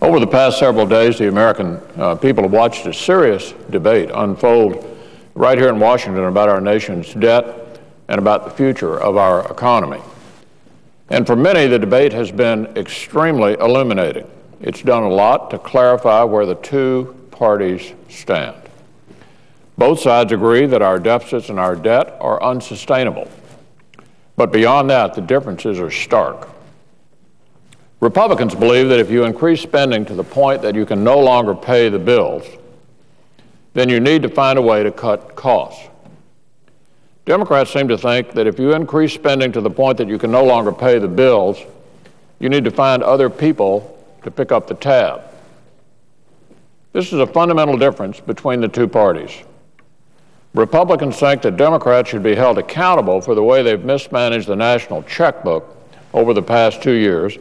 Over the past several days, the American people have watched a serious debate unfold right here in Washington about our nation's debt and about the future of our economy. And for many, the debate has been extremely illuminating. It's done a lot to clarify where the two parties stand. Both sides agree that our deficits and our debt are unsustainable. But beyond that, the differences are stark. Republicans believe that if you increase spending to the point that you can no longer pay the bills, then you need to find a way to cut costs. Democrats seem to think that if you increase spending to the point that you can no longer pay the bills, you need to find other people to pick up the tab. This is a fundamental difference between the two parties. Republicans think that Democrats should be held accountable for the way they've mismanaged the national checkbook over the past 2 years,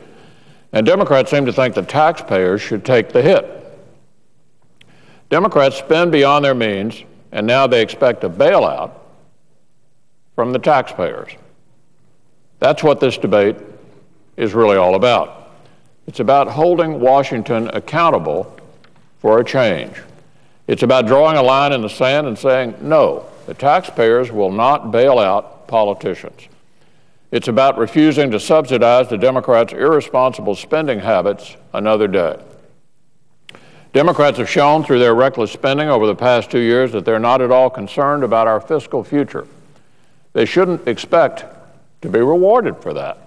and Democrats seem to think that taxpayers should take the hit. Democrats spend beyond their means, and now they expect a bailout from the taxpayers. That's what this debate is really all about. It's about holding Washington accountable for a change. It's about drawing a line in the sand and saying, no, the taxpayers will not bail out politicians. It's about refusing to subsidize the Democrats' irresponsible spending habits another day. Democrats have shown through their reckless spending over the past 2 years that they're not at all concerned about our fiscal future. They shouldn't expect to be rewarded for that.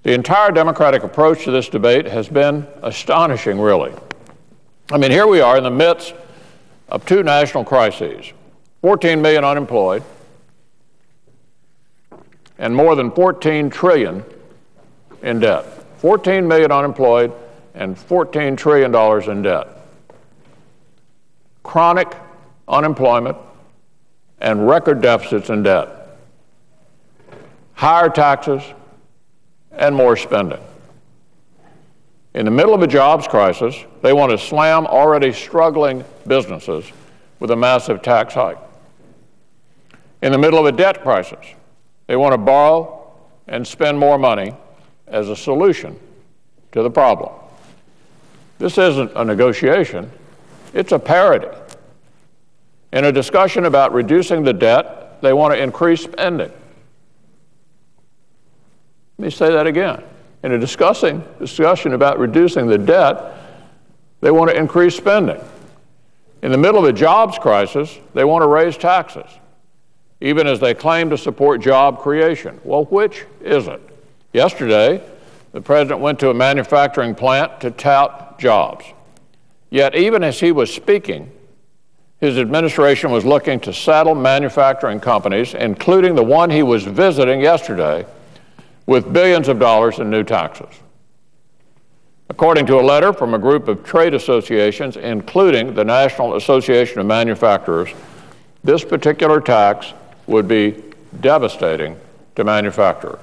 The entire Democratic approach to this debate has been astonishing, really. I mean, here we are in the midst of two national crises, 14 million unemployed, and more than $14 trillion in debt. 14 million unemployed and $14 trillion in debt. Chronic unemployment and record deficits in debt. Higher taxes and more spending. In the middle of a jobs crisis, they want to slam already struggling businesses with a massive tax hike. In the middle of a debt crisis, they want to borrow and spend more money as a solution to the problem. This isn't a negotiation, it's a parody. In a discussion about reducing the debt, they want to increase spending. Let me say that again. In a discussion about reducing the debt, they want to increase spending. In the middle of a jobs crisis, they want to raise taxes, even as they claim to support job creation. Well, which is it? Yesterday, the president went to a manufacturing plant to tout jobs. Yet, even as he was speaking, his administration was looking to saddle manufacturing companies, including the one he was visiting yesterday, with billions of dollars in new taxes. According to a letter from a group of trade associations, including the National Association of Manufacturers, this particular tax would be devastating to manufacturers.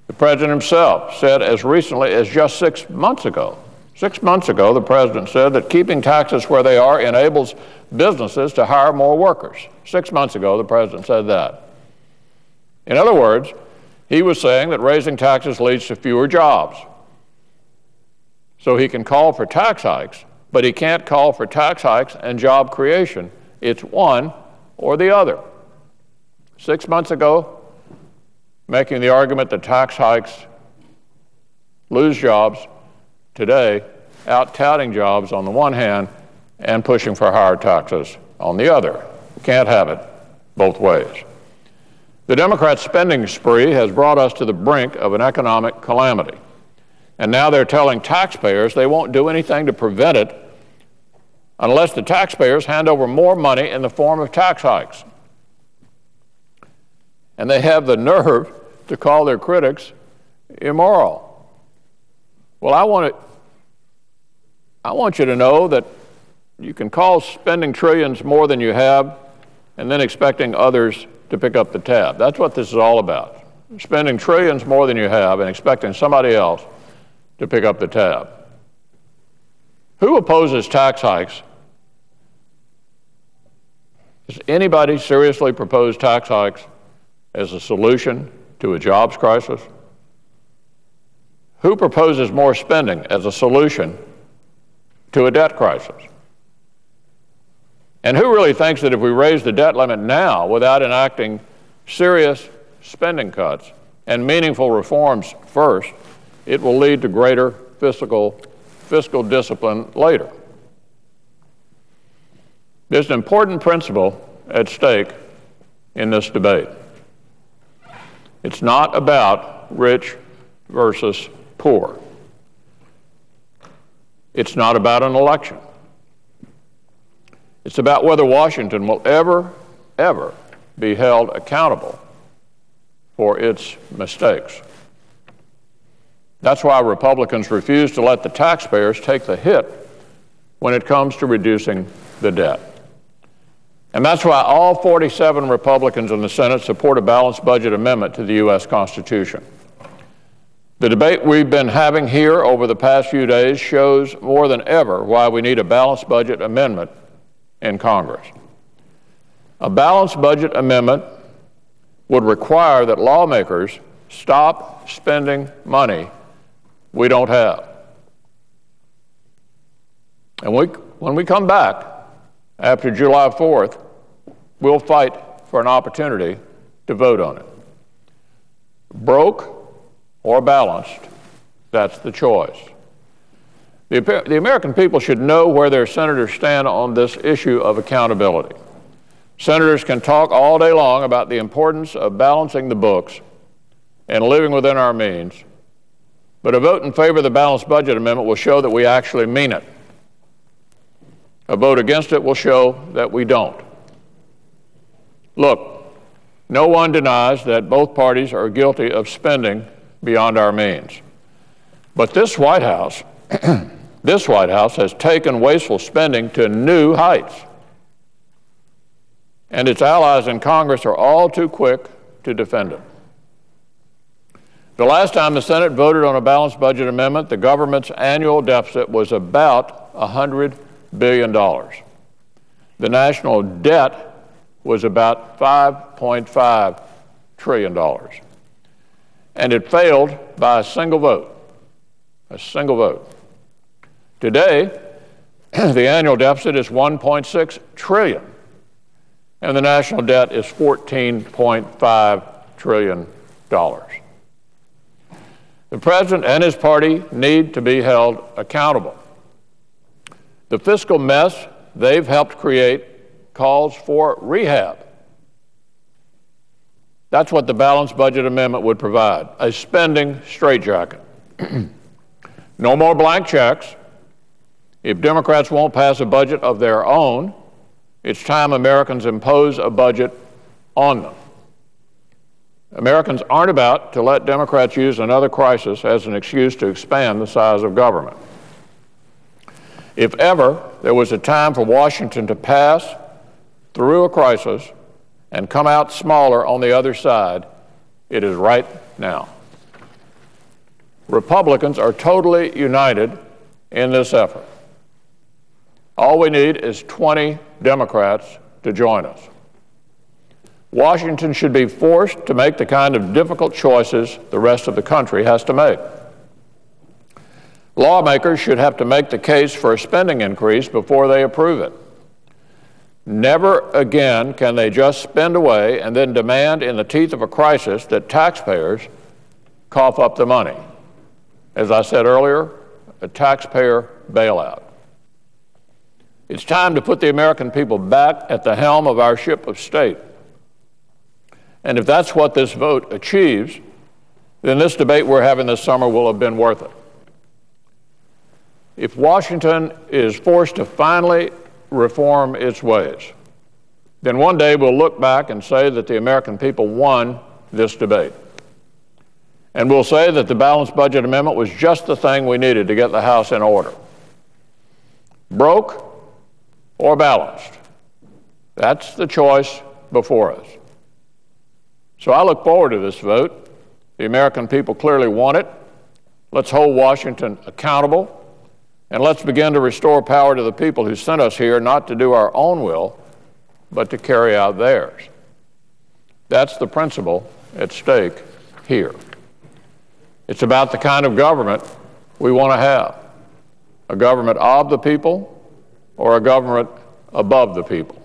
The president himself said as recently as just 6 months ago, the president said that keeping taxes where they are enables businesses to hire more workers. 6 months ago, the president said that. In other words, he was saying that raising taxes leads to fewer jobs. So he can call for tax hikes, but he can't call for tax hikes and job creation. It's one or the other. 6 months ago, making the argument that tax hikes lose jobs. Today, out-touting jobs on the one hand and pushing for higher taxes on the other. Can't have it both ways. The Democrats' spending spree has brought us to the brink of an economic calamity. And now they're telling taxpayers they won't do anything to prevent it unless the taxpayers hand over more money in the form of tax hikes. And they have the nerve to call their critics immoral. Well, I want you to know that you can call spending trillions more than you have and then expecting others to pick up the tab. That's what this is all about. Spending trillions more than you have and expecting somebody else to pick up the tab. Who opposes tax hikes? Does anybody seriously propose tax hikes as a solution to a jobs crisis? Who proposes more spending as a solution to a debt crisis? And who really thinks that if we raise the debt limit now without enacting serious spending cuts and meaningful reforms first, it will lead to greater fiscal discipline later? There's an important principle at stake in this debate. It's not about rich versus poor. It's not about an election. It's about whether Washington will ever be held accountable for its mistakes. That's why Republicans refuse to let the taxpayers take the hit when it comes to reducing the debt. And that's why all 47 Republicans in the Senate support a balanced budget amendment to the U.S. Constitution. The debate we've been having here over the past few days shows more than ever why we need a balanced budget amendment in Congress. A balanced budget amendment would require that lawmakers stop spending money we don't have. And when we come back after July 4th, we'll fight for an opportunity to vote on it. Broke or balanced, that's the choice. The American people should know where their senators stand on this issue of accountability. Senators can talk all day long about the importance of balancing the books and living within our means, but a vote in favor of the balanced budget amendment will show that we actually mean it. A vote against it will show that we don't. Look, no one denies that both parties are guilty of spending beyond our means. But this White House, has taken wasteful spending to new heights. And its allies in Congress are all too quick to defend it. The last time the Senate voted on a balanced budget amendment, the government's annual deficit was about $100 billion. The national debt was about $5.5 trillion. And it failed by a single vote. A single vote. Today, the annual deficit is $1.6 trillion, and the national debt is $14.5 trillion. The president and his party need to be held accountable. The fiscal mess they've helped create calls for rehab. That's what the balanced budget amendment would provide, a spending straitjacket. No more blank checks. If Democrats won't pass a budget of their own, it's time Americans impose a budget on them. Americans aren't about to let Democrats use another crisis as an excuse to expand the size of government. If ever there was a time for Washington to pass through a crisis and come out smaller on the other side, it is right now. Republicans are totally united in this effort. All we need is 20 Democrats to join us. Washington should be forced to make the kind of difficult choices the rest of the country has to make. Lawmakers should have to make the case for a spending increase before they approve it. Never again can they just spend away and then demand in the teeth of a crisis that taxpayers cough up the money. As I said earlier, a taxpayer bailout. It's time to put the American people back at the helm of our ship of state. And if that's what this vote achieves, then this debate we're having this summer will have been worth it. If Washington is forced to finally reform its ways, then one day we'll look back and say that the American people won this debate. And we'll say that the balanced budget amendment was just the thing we needed to get the House in order. Broke or balanced? That's the choice before us. So I look forward to this vote. The American people clearly want it. Let's hold Washington accountable, and let's begin to restore power to the people who sent us here not to do our own will, but to carry out theirs. That's the principle at stake here. It's about the kind of government we want to have: a government of the people or a government above the people.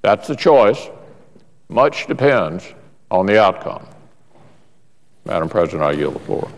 That's the choice. Much depends on the outcome. Madam President, I yield the floor.